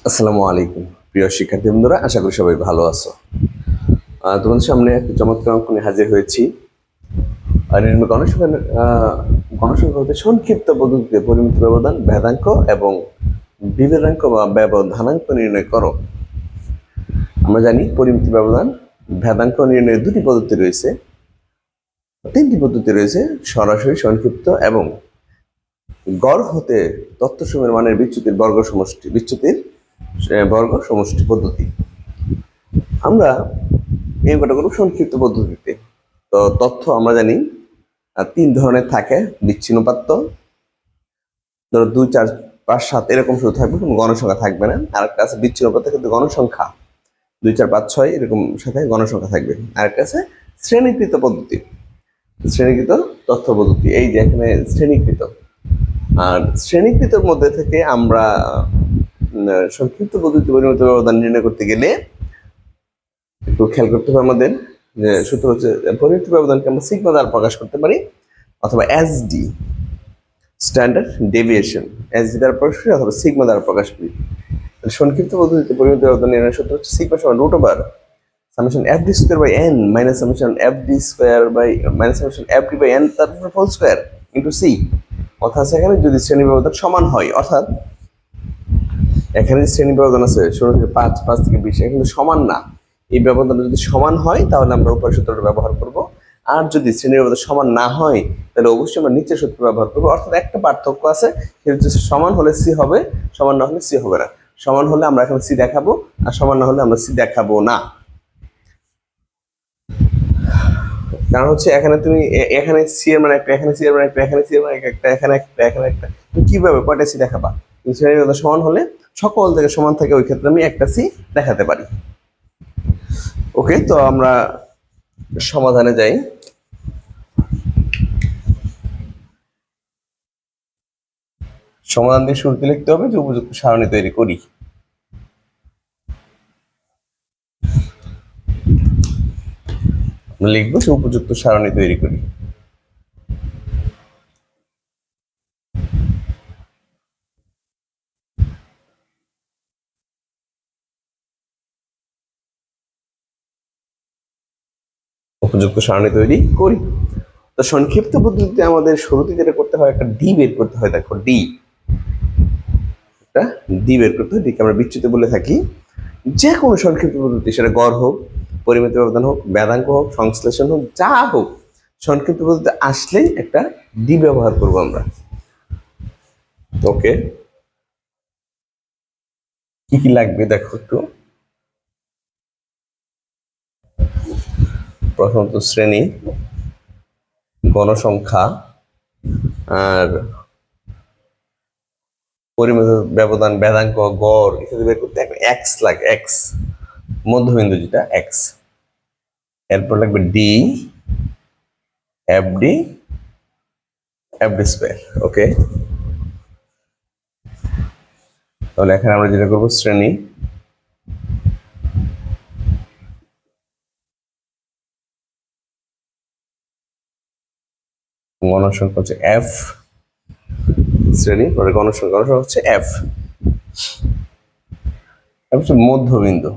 আসসালামু আলাইকুম প্রিয় শিক্ষার্থী বন্ধুরা, আশা করি সবাই ভালো আছো। তোমাদের সামনে একটা চমৎকার অঙ্ক নিয়ে হাজির হয়েছি। নির্ণয় গণসংখ্যা হতে সংক্ষিপ্ত পদ্ধতিতে পরিমিত ব্যবধান, ভেদাঙ্ক এবং বিভেদাঙ্ক বা ব্যবধানাঙ্ক নির্ণয় করো। আমরা জানি পরিমিত ব্যবধান, ভেদাঙ্ক নির্ণয়ের দুটি পদ্ধতি রয়েছে, তিনটি পদ্ধতি রয়েছে: সরাসরি, সংক্ষিপ্ত এবং গড় হতে তথ্যসমূহের মানের বিচ্যুতির বর্গ সমষ্টি পদ্ধতি। আমরা এই অঙ্কটা করব সংক্ষিপ্ত পদ্ধতিতে। তো তথ্য আমরা জানি তিন ধরনের থাকে: বিচ্ছিন্নপাত্য, ধরো 2, 4, 5, 7 এরকম শুধু থাকবে, কোনো গণসংখ্যা থাকবে না। আর একটা আছে বিচ্ছিন্নপাত্য কিন্তু গণসংখ্যা 2, 4, 5, 6 এরকম সাথে গণসংখ্যা থাকবে। আর একটা আছে শ্রেণীকৃত পদ্ধতি, শ্রেণীকৃত তথ্য পদ্ধতি। এই যে এখানে শ্রেণীকৃত, আর শ্রেণীকৃতর মধ্যে থেকে আমরা সংক্ষিপ্ত পদ্ধতি পরিমিত ব্যবধান নির্ণয় করতে গেলে একটু খেয়াল করতে হবে আমাদের, যে সূত্র হচ্ছে পরিমিত ব্যবধানকে আমরা সিগমা দ্বারা প্রকাশ করতে পারি, অথবা এসডি, স্ট্যান্ডার্ড ডেভিয়েশন, এসডি দ্বারা প্রকাশ করি অথবা সিগমা দ্বারা প্রকাশ করি। সংক্ষিপ্ত পদ্ধতিতে পরিমিত ব্যবধান নির্ণয়ের সূত্র হচ্ছে সিগমা সমান root over summation F D square by N minus summation F D square by minus summation F D by N তারপর হোল স্কোয়ার ইন্টু সি। অর্থাৎ এখানে যদি শ্রেণী ব্যবধান সমান হয়, অর্থাৎ এখানে যে শ্রেণী ব্যবধান আছে 16 থেকে 5, 5 থেকে 20, এটা কিন্তু সমান না। এই ব্যবধানটা যদি সমান হয় তাহলে আমরা উপরের সূত্রটা ব্যবহার করব, আর যদি শ্রেণীর ব্যবধান সমান না হয় তাহলে অবশ্যই আমরা নিচের সূত্র ব্যবহার করব। অর্থাৎ একটা পার্থক্য আছে, সেটা হচ্ছে সমান হলে সি হবে, সমান না হলে সি হবে না। সমান হলে আমরা এখানে সি দেখাবো, আর সমান না হলে আমরা সি দেখাবো না। কারণ হচ্ছে এখানে তুমি এখানে সি এর মানে একটা, এখানে সি এর মানে একটা, এখানে সি এর মানে একটা, এখানে একটা, এখানে একটা, তুমি কিভাবে কয়টা সি দেখাবা? শ্রেণীর ব্যবধান সমান হলে সকল থেকে সমান থাকে, ওই ক্ষেত্রে আমি একটা সি দেখাতে পারি। ওকে, তো আমরা সমাধানে যাই। সমাধান দিয়ে শুরুতে লিখতে হবে যে উপযুক্ত সারণী তৈরি করি। লিখবো যে উপযুক্ত সারণী তৈরি করি। উপযুক্ত সারণী তৈরি করি। তো সংক্ষিপ্ত পদ্ধতিতে আমাদের শুরুতে যেটা করতে হয়, একটা ডি বের করতে হয়। দেখো ডি, একটা ডি বের করতে হয়। ডিকে আমরা বিচ্যুতি বলে থাকি। যে কোনো সংক্ষিপ্ত পদ্ধতি, সেটা গড় হোক, পরিমিত ব্যবধান হোক, ভেদাঙ্ক হোক, সংশ্লেষণ হোক, যা হোক, সংক্ষিপ্ত পদ্ধতি আসলেই একটা ডি ব্যবহার করবো আমরা। ওকে, কি কি লাগবে দেখো একটু। প্রথমত শ্রেণী, গণসংখ্যা, আর পরিমিত ব্যবধান, ভেদাঙ্ক, গড় ইত্যাদি বের করতে একটা এক্স লাগে, এক্স মধ্যবিন্দু যেটা এক্স। এরপর লাগবে ডি, এফডি, এফডি স্কোয়ার। ওকে, তাহলে এখানে আমরা যেটা করবো, শ্রেণী, গণসংখ্যা হচ্ছে এফ, শ্রেণী পরে গণসংখ্যা, গণসংখ্যা হচ্ছে এফ, হচ্ছে মধ্যবিন্দু।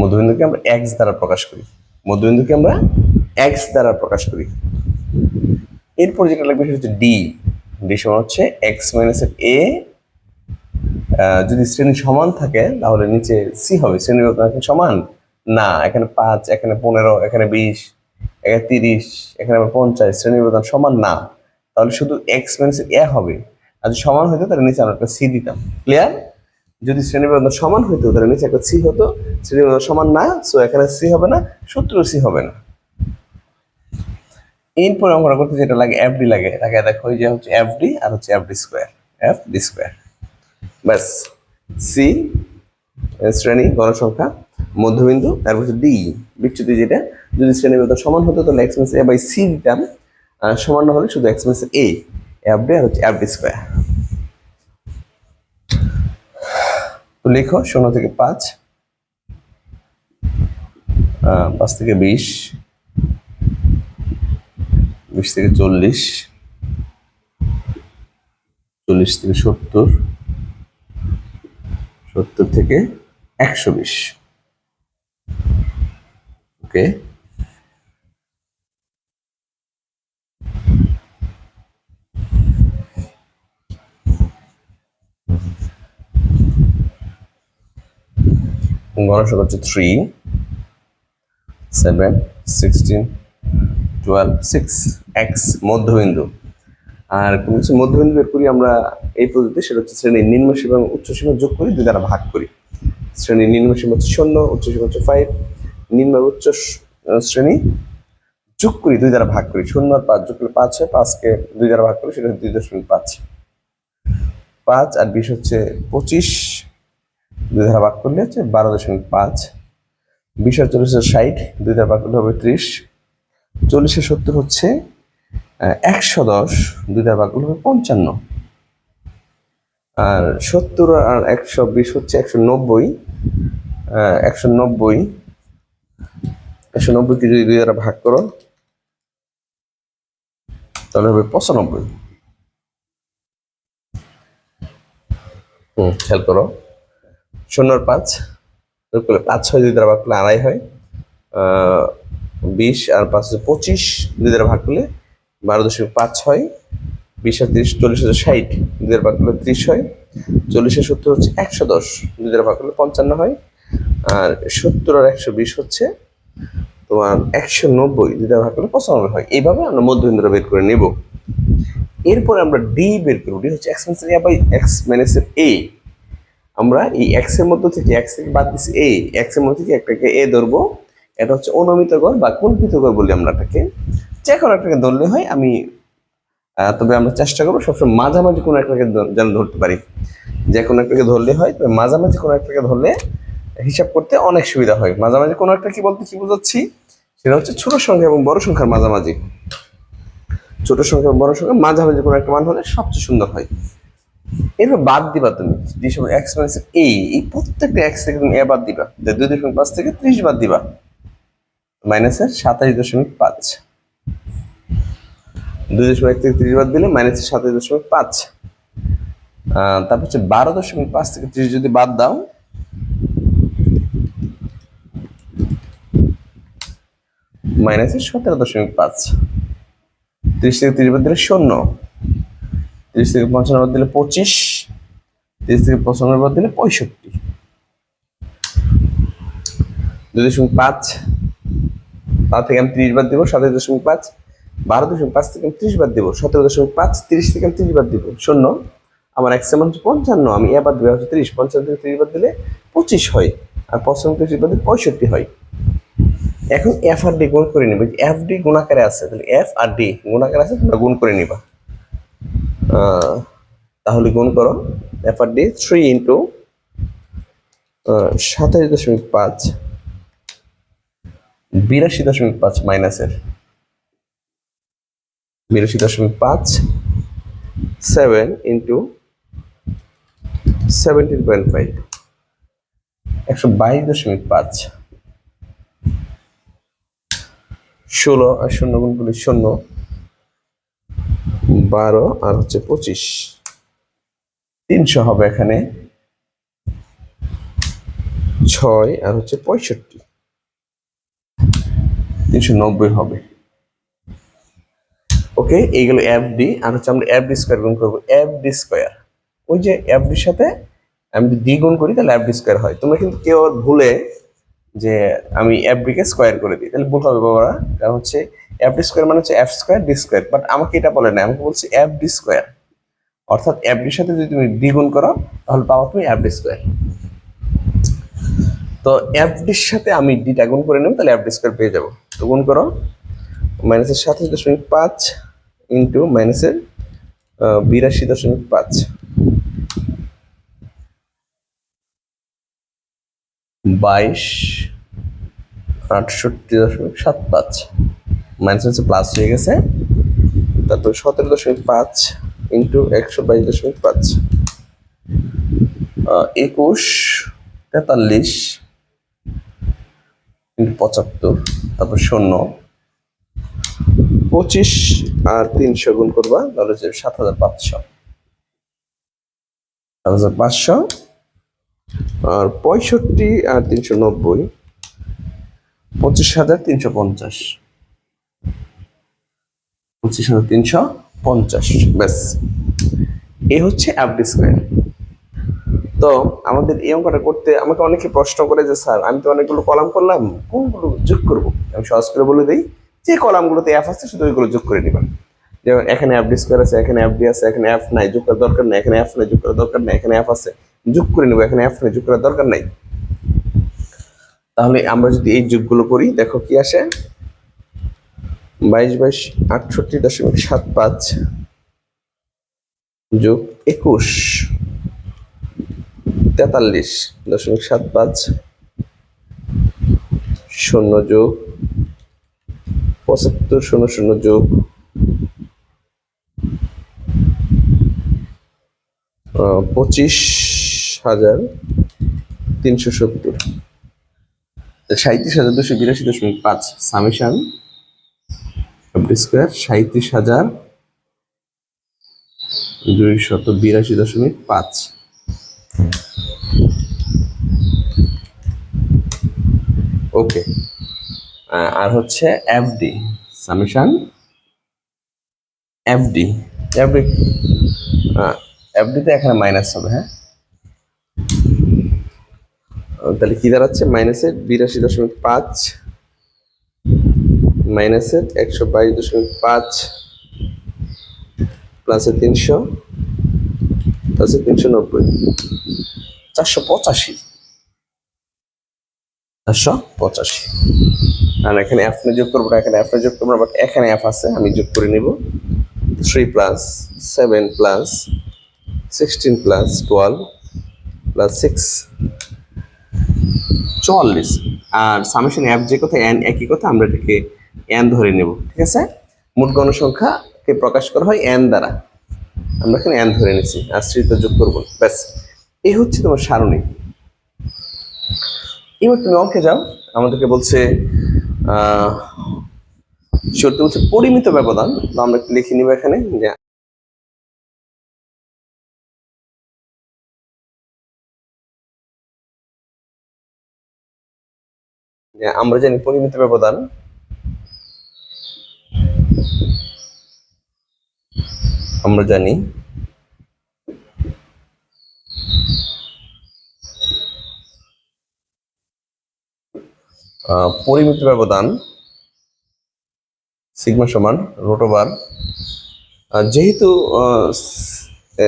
মধ্যবিন্দুকে আমরা এক্স দ্বারা প্রকাশ করি, মধ্যবিন্দুকে আমরা এক্স দ্বারা প্রকাশ করি। এরপর যেটা লাগবে সেটা হচ্ছে ডি, ডি সমান হচ্ছে এক্স মাইনাস এ। যদি শ্রেণী সমান থাকে তাহলে নিচে সি হবে। শ্রেণীর সমান না, এখানে 5, এখানে 15, এখানে 20, এখানে 30, এখানে 50, শ্রেণীর ব্যবধান সমান না, তাহলে শুধু এক্স মাইনাস এ হবে। আর যদি সমান হইতো তাহলে নিচে আমরা একটা সি দিতাম। ক্লিয়ার? যদি শ্রেণীর ব্যবধান সমান হইতো তাহলে নিচে একটা সি হতো। শ্রেণীর ব্যবধান সমান না, সো এখানে সি হবে না, সূত্র সি হবে না। এরপরে আমরা করতে যেটা লাগে এফডি লাগে, তাকে দেখো যে হচ্ছে এফডি আর হচ্ছে এফডি স্কোয়ার, এফডি স্কোয়ার। ব্যাস, সি শ্রেণী, গণসংখ্যা, মধ্যবিন্দু, তারপর হচ্ছে ডি বিচ্যুতি, যেটা যদি শ্রেণী ব্যবধান সমান হতো তাহলে X minus A by C দিতাম, সমান না হলে শুধু এক্স মাইনাস এ, এফডি আর হচ্ছে এফডি স্কোয়ার। তো লেখো 0 থেকে 5, 5 থেকে 20, 20 থেকে 40, 40 থেকে 70, 70 থেকে 120। ওকে, গণসংখ্যা হচ্ছে 3, 7, 16, 12, 6, x মধ্যবিন্দু। আর কোন কিছু মধ্যবিন্দু বের করি আমরা এই পদ্ধতি, সেটা হচ্ছে শ্রেণীর নিম্নসীমা এবং উচ্চসীমা যোগ করি, 2 দ্বারা ভাগ করি। শ্রেণীর নিম্নসীমা হচ্ছে 0, উচ্চসীমা হচ্ছে 5, নিম্ন উচ্চ শ্রেণী যোগ করি 2 দ্বারা ভাগ করি। 0 আর 5 যোগ করলে 5 হয়, 5কে 2 দ্বারা ভাগ করি, সেটা হচ্ছে 2.5। 5 আর 20 হচ্ছে 25, 2 দ্বারা ভাগ করলে হচ্ছে 12.5। 20 আর 40 হচ্ছে 60, 2 দ্বারা ভাগ করলে হবে 30। 40 আর 70 হচ্ছে 110, 2 দ্বারা ভাগ করলে হবে 55। আর 70 আর 120 হচ্ছে 190, 190 কে যদি 2 দ্বারা ভাগ করো তাহলে হবে 95। খেয়াল করো, 0 আর 5 যোগ করলে 5 হয়, 2 দ্বারা ভাগ করলে 2.5 হয়। 20 আর 5 হচ্ছে 25, 2 দ্বারা ভাগ করলে 12.5 হয়। 20 আর 30, 40 হচ্ছে 60, 2 দ্বারা ভাগ করলে 30 হয়। 40 আর 70 হচ্ছে 110, 2 দ্বারা ভাগ করলে 55 হয়। আর 70 আর 120 হচ্ছে তোমার 190, 2 দ্বারা ভাগ করলে 95 হয়। এইভাবে আমরা মধ্যবিন্দুটা বের করে নেব। এরপরে আমরা ডি বের করব। ডি হচ্ছে x minus a by x minus a। আমরা এই x এর মধ্যে থেকে x থেকে বাদ দিচ্ছি a, x এর মধ্যে থেকে একটাকে a ধরবো। এটা হচ্ছে অনুমিত গড় বা কল্পিত গড় বলি আমরা এটাকে। যে কোনো একটাকে ধরলে হয়, আমি তবে আমরা চেষ্টা করবো সবসময় মাঝামাঝি কোনো একটাকে যেন ধরতে পারি। যে কোনো একটাকে ধরলে হয়, তবে মাঝামাঝি কোনো একটাকে ধরলে হিসাব করতে অনেক সুবিধা হয়। মাঝামাঝি কোনো একটা কি বলতে কি বোঝাচ্ছি, সেটা হচ্ছে ছোট সংখ্যা এবং বড় সংখ্যার মাঝামাঝি। ছোট সংখ্যা এবং বড় সংখ্যা মাঝামাঝি কোনো একটা মান হলে সবচেয়ে সুন্দর হয়। এরপর বাদ দিবা তুমি x মাইনাস a, এই প্রত্যেকটা x থেকে তুমি a বাদ দিবা, 2.5 থেকে 30 বাদ দিবা, মাইনাসের 27.5। 2.1 থেকে 30 বাদ দিলে মাইনাসের 27.5। তারপর হচ্ছে 12.5 থেকে 30 যদি বাদ দাও, মাইনাসের 17.5। 30 থেকে 30 বাদ দিলে 0, 30 থেকে 55 বাদ দিলে 25, 30 থেকে 55 বাদ দিলে 65। 2.5 তার থেকে আমি 30 বাদ দিব, 27.5। 12.5 থেকে আমি 30 বাদ দিব, 17.5। 30 থেকে আমি 30 বাদ দিব, 0। আমার x এর মান হচ্ছে 55, আমি a বাদ দিব হচ্ছে 30। 55 থেকে 30 বাদ দিলে 25 হয়, আর 55 থেকে 30 বাদ দিলে 65 হয়। এখন f আর d গুণ করে নিবে। f d গুণাকারে আছে, তাহলে f আর d গুণাকারে আছে, তোমরা গুণ করে নিবা। তাহলে গুণ করো, f আর d 3 ইন্টু 27.5, 82.5 মাইনাসের 82.5, 7 ইন্টু 17.5, 122.5। 16 আর 0 গুণ করলে 0, 12 আর হচ্ছে 25, 300 হবে এখানে। 6 আর হচ্ছে 65, 390 হবে। ওকে, এইগুলো এফ ডি। আর হচ্ছে আমরা এফ ডি স্কোয়ার গুণ করবো, এফ ডি স্কোয়ার। ওই যে এফ ডির সাথে আমি যদি ডি গুণ করি তাহলে এফ ডি স্কোয়ার হয়। তোমরা কিন্তু কেউ ভুলে যে আমি এফ ডি কে স্কোয়ার করে দিই, তাহলে ভুল হবে বাবারা। কারণ হচ্ছে এফ ডি স্কোয়ার মানে হচ্ছে F square D square, but আমাকে এটা বলে না, আমাকে বলছে এফ ডি স্কোয়ার। অর্থাৎ এফ ডির সাথে যদি তুমি ডি গুণ করো তাহলে পাবো তুমি এফ ডি স্কোয়ার। তো এফ ডির সাথে আমি ডিটা গুণ করে নেব, তাহলে এফ ডি স্কোয়ার পেয়ে যাবো। তো গুণ করো, মাইনাসের 27.5 ইন্টু মাইনাসের 82.5, 22,68.75। মাইনাস হচ্ছে প্লাস হয়ে গেছে। তারপর 17.5 ইন্টু 122.5, 21,43 ইন্টু 75, তারপর 0, 25 আর 300 গুণ করবা, তাহলে হচ্ছে 7,500। 7,500 আর 65 আর 390 25,350, 25,350, ব্যাস এই হচ্ছে এফডি স্কয়ার। তো আমাদের এই অঙ্কটা করতে আমাকে অনেকে প্রশ্ন করে যে স্যার আমি তো অনেকগুলো কলাম করলাম, কোনগুলো যোগ করব? আমি সহজ করে বলে দিই, যে কলামগুলোতে এফ আছে শুধু ওইগুলো যোগ করে দিবেন। যেমন এখানে এফডি স্কয়ার আছে, এখানে এফডি আছে, এখানে এফ নাই, যোগ করার দরকার নাই, এখানে এফ নাই, যোগ করার দরকার নাই, এখানে এফ আছে, যোগ করে নেবো, এখানে এফ নাই, যোগ করার দরকার নাই। তাহলে আমরা যদি এই যোগগুলো করি, দেখো কি আসে, 22 68.75 যোগ 21 43.75 শূন্য যোগ 7500 যোগ 25,370, 37,282.5 সামেশন এফডি স্কয়ার 37,282.5। ওকে, আর হচ্ছে এফডি সামেশন এফডি এফডি এফডিতে এখানে মাইনাস হবে, হ্যাঁ, তাহলে কি দাঁড়াচ্ছে, মাইনাসের 82.5 মাইনাসের 122.5 প্লাসের 300 প্লাসের 390, 485, 485। আর এখানে এফ যোগ করবো না, এখানে এফ যোগ করবো না, বাট এখানে এফ আছে, আমি যোগ করে নিব। 3 প্লাস 7 প্লাস 16 প্লাস 12 প্লাস 6 44। আর সামেশন এফ যে কথা এন একই কথা, আমরা এটাকে এন ধরে নেব, ঠিক আছে। মোট গণসংখ্যাকে প্রকাশ করা হয় এন দ্বারা, আমরা এখানে এন ধরে নিচ্ছি, আশ্রিত যোগ করবো, ব্যাস এই হচ্ছে তোমার সারণী। এবার তুমি অঙ্কে যাও, আমাদেরকে বলছে শর্ত বলছে পরিমিত ব্যবধান, তো আমরা একটু লিখে নিব এখানে যে আমরা জানি পরিমিত ব্যবধান আমরা জানি পরিমিত ব্যবধান সিগমা সমান রুট ওভার, যেহেতু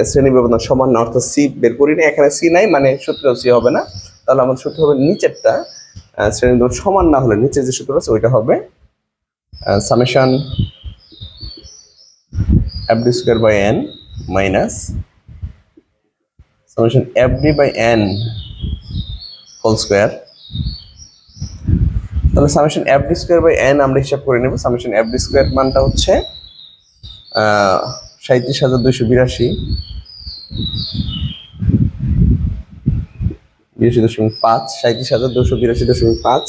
শ্রেণী ব্যবধান সমান না, অর্থাৎ সি বের করি না, এখানে সি নাই মানে সূত্র সি হবে না, তাহলে আমাদের সূত্র হবে নিচেরটা, শ্রেণী ব্যবধান সমান না হলে নিচে যে সূত্র আছে ওইটা হবে summation FD square by N minus summation FD by N whole square. তাহলে summation FD square by N আমরা হিসাব করে নেব। সামেশন এফডি স্কয়ার মানটা হচ্ছে 37,282 82.5, 37,282.5,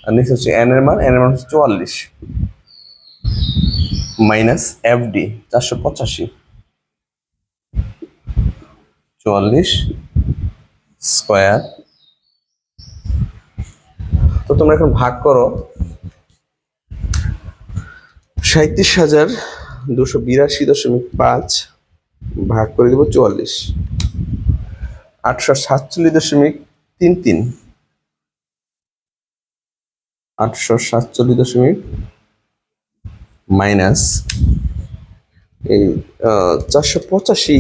আর নেক্সট হচ্ছে এন এর মান হচ্ছে 44 মাইনাস এফডি 485 44 স্কয়ার। তো তোমরা এখন ভাগ করো, 37,282.5 ভাগ করে দেবো 44, 847.33, 847 মাইনাস এই 485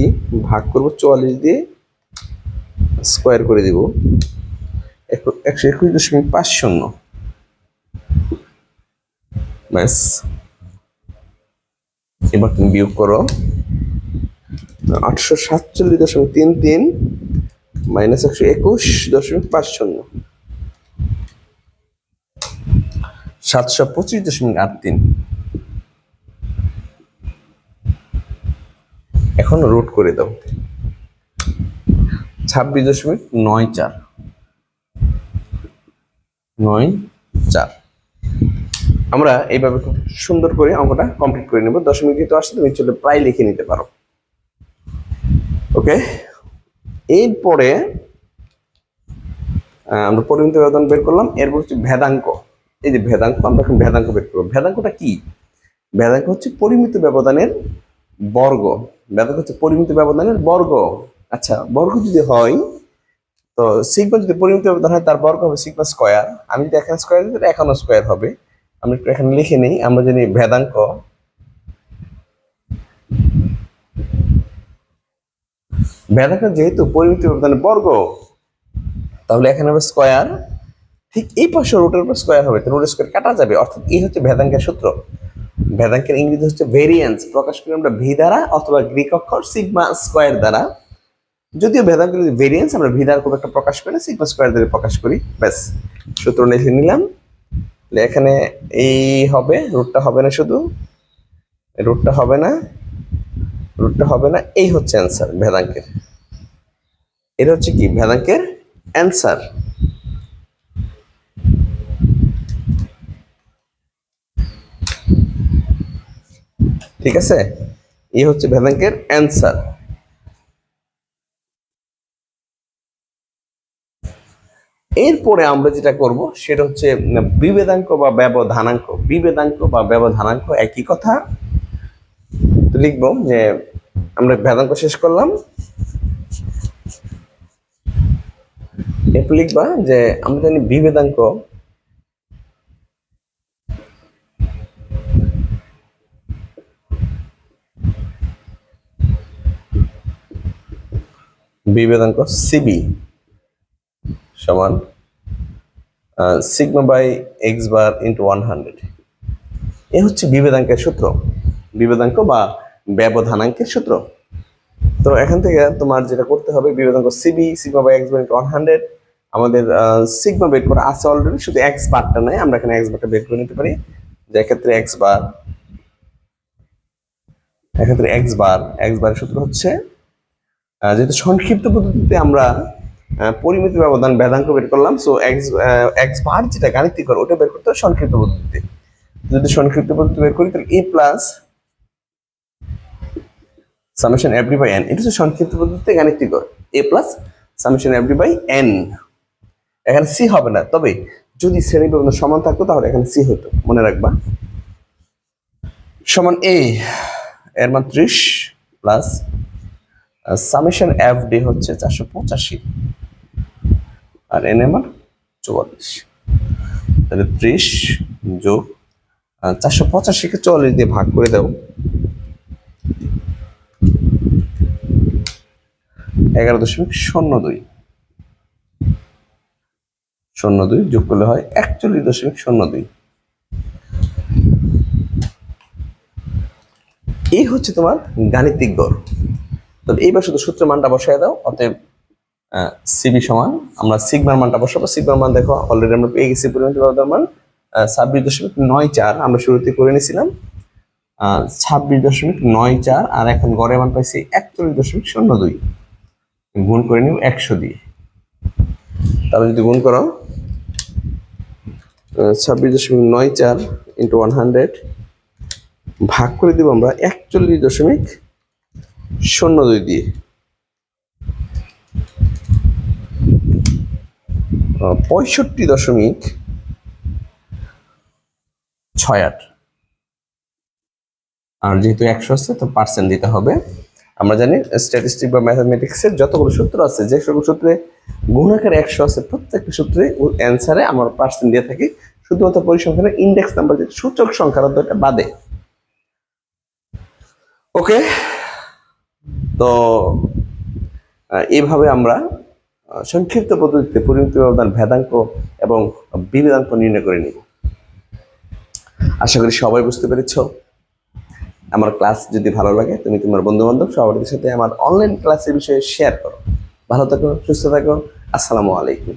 ভাগ করবো 44 দিয়ে, স্কোয়ার করে দিব 121.50 ব্যাস। এবার তুমি বিয়োগ করো 847.33 মাইনাস 121.50 725.83। এখন রুট করে দাও 26.94। আমরা এইভাবে খুব সুন্দর করে অঙ্কটা কমপ্লিট করে নেব। দশমিক যেহেতু আসছে তুমি চলে প্রায় লিখে নিতে পারো। ওকে, এরপরে আমরা পরিমিত ব্যবধান বের করলাম, এরপর হচ্ছে ভেদাঙ্ক। এই যে ভেদাঙ্ক, আমরা এখন ভেদাঙ্ক বের করবো। ভেদাঙ্কটা কি? ভেদাঙ্ক হচ্ছে পরিমিত ব্যবধানের বর্গ। ভেদাঙ্ক হচ্ছে পরিমিত ব্যবধানের বর্গ। আচ্ছা, বর্গ যদি হয় তো সিগমা যদি পরিমিত ব্যবধান হয় তার বর্গ হবে সিগমা স্কয়ার। আমি যদি এখানে স্কয়ার দিই এখানেও স্কয়ার হবে। আমরা একটু এখানে লিখে নিই। আমরা জানি ভেদাঙ্ক যেহেতু পরিমিত ব্যবধানের বর্গ, তাহলে এখানে হবে স্কয়ার। ঠিক এই পাশে রুটের উপর স্কয়ার হবে, তো রুটের স্কয়ার কাটা যাবে, অর্থাৎ এই হচ্ছে ভেদাঙ্কের সূত্র। ভেদাঙ্কের ইংরেজি হচ্ছে ভেরিয়েন্স, প্রকাশ করি আমরা ভি দ্বারা অথবা গ্রিক অক্ষর সিগমা স্কয়ার দ্বারা। যদিও ভেদাঙ্কের ভেরিয়েন্স আমরা ভি দ্বারা খুব একটা প্রকাশ করি না, সিগমা স্কয়ার দ্বারা প্রকাশ করি। ব্যাস, সূত্র লিখে নিলাম। এখানে এই হবে, রুটটা হবে না, শুধু রুটটা হবে না, এই হচ্ছে অ্যান্সার ভেদাঙ্কের। এটা হচ্ছে কি ভেদাঙ্কের অ্যান্সার। ঠিক আছে, এই হচ্ছে ভেদাঙ্কের অ্যান্সার। এরপরে আমরা যেটা করব সেটা হচ্ছে বিভেদাঙ্ক বা ব্যবধানাঙ্ক। বিভেদাঙ্ক বা ব্যবধানাঙ্ক একই কথা। তো লিখবো যে আমরা ভেদাঙ্ক শেষ করলাম, এরপর লিখবা যে আমরা জানি বিভেদাঙ্ক সিবি সমান sigma by X bar into 100। এ হচ্ছে বিভেদাঙ্কের সূত্র, বিভেদাঙ্ক বা ব্যবধানাঙ্কের সূত্র। তো এখান থেকে তোমার যেটা করতে হবে, বিভেদাঙ্ক CV sigma by X bar into 100। আমাদের সিগমা বের করা আছে অলরেডি, শুধু এক্স বারটা নাই, আমরা এখানে এক্স বারটা বের করে নিতে পারি। যে ক্ষেত্রে এক্স বারের সূত্র হচ্ছে, যেহেতু সংক্ষিপ্ত পদ্ধতিতে আমরা পরিমিত ব্যবধান ভেদাঙ্ক বের করলাম, সো এক্স বার যেটা গাণিতিক ওটা বের করতে হবে সংক্ষিপ্ত পদ্ধতিতে। যদি সংক্ষিপ্ত পদ্ধতি বের করি তাহলে A plus summation F D by N, এটা হচ্ছে সংক্ষিপ্ত পদ্ধতিতে গাণিতিক A plus summation F D by N. এখানে সি হবে না, তবে যদি শ্রেণী ব্যবধান সমান থাকতো তাহলে এখানে সি হতো, মনে রাখবা। সমান এ এর মান 30 প্লাস সামেশন এফ ডি হচ্ছে 485 আর এন এর মান 44। তাহলে 30 যোগ 485 কে 44 দিয়ে ভাগ করে দাও, 11.02 যোগ করলে হয় 41.02। এই হচ্ছে তোমার গাণিতিক গড়। তবে এইবার শুধু সূত্রের মানটা বসায় দাও। অতএব সিবি সমান, আমরা সিগমার মানটা বসাবো। সিগমার মান দেখো অলরেডি আমরা পেয়ে গেছি, পরিমিত ব্যবধান মান 26.94 আমরা শুরুতে করে নিয়েছিলাম। 26.94 আর এখন গড়ের মান পাইছি 41.02। গুণ করে নিব 100 দিয়ে। তাহলে যদি গুণ করো 26.94 ইন্টু 100 ভাগ করে দিব আমরা 41.02 দিয়ে। 65.68। আর যেহেতু 100 আছে তো পার্সেন্ট দিতে হবে। আমরা জানি স্ট্যাটিস্টিক বা ম্যাথামেটিক্সের যতগুলো সূত্র আছে, যে সকল সূত্রে গুণাকার 100 আছে প্রত্যেকটা সূত্রে অ্যান্সারে আমরা পার্সেন্ট দিয়ে থাকি, শুধুমাত্র পরিসংখ্যানের ইন্ডেক্স নাম্বার যে সূচক সংখ্যার অন্তরটা বাদে। ওকে, তো এইভাবে আমরা সংক্ষিপ্ত পদ্ধতিতে পরিমিত ব্যবধান ভেদাঙ্ক এবং বিভেদাঙ্ক নির্ণয় করে নিব। আশা করি সবাই বুঝতে পেরেছ। আমার ক্লাস যদি ভালো লাগে তুমি তোমার বন্ধু বান্ধব সবার সাথে আমার অনলাইন ক্লাসের বিষয়ে শেয়ার করো। ভালো থাকো, সুস্থ থাকো। আসসালামু আলাইকুম।